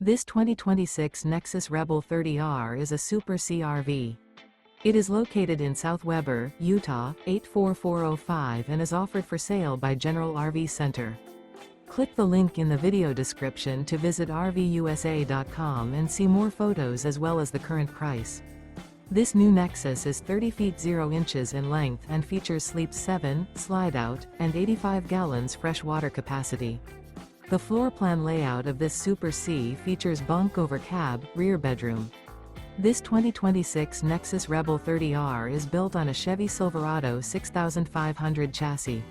This 2026 Nexus Rebel 30R is a Super CRV. It is located in South Weber, Utah, 84405 and is offered for sale by General RV Center. Click the link in the video description to visit RVUSA.com and see more photos as well as the current price. This new Nexus is 30 feet 0 inches in length and features Sleep 7, Slideout, and 85 gallons fresh water capacity. The floor plan layout of this Super C features bunk over cab, rear bedroom. This 2026 Nexus Rebel 30R is built on a Chevy Silverado 6500 chassis.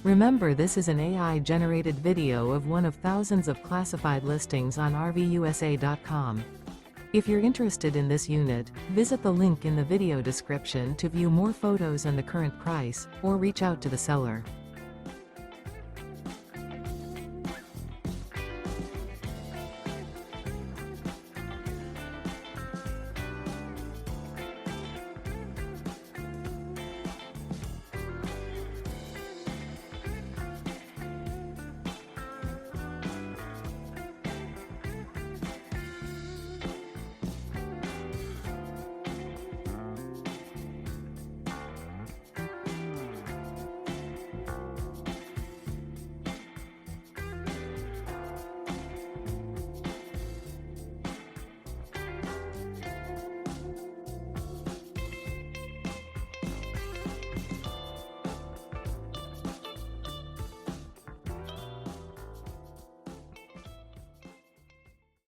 Remember, this is an AI-generated video of one of thousands of classified listings on RVUSA.com. If you're interested in this unit, visit the link in the video description to view more photos and the current price, or reach out to the seller.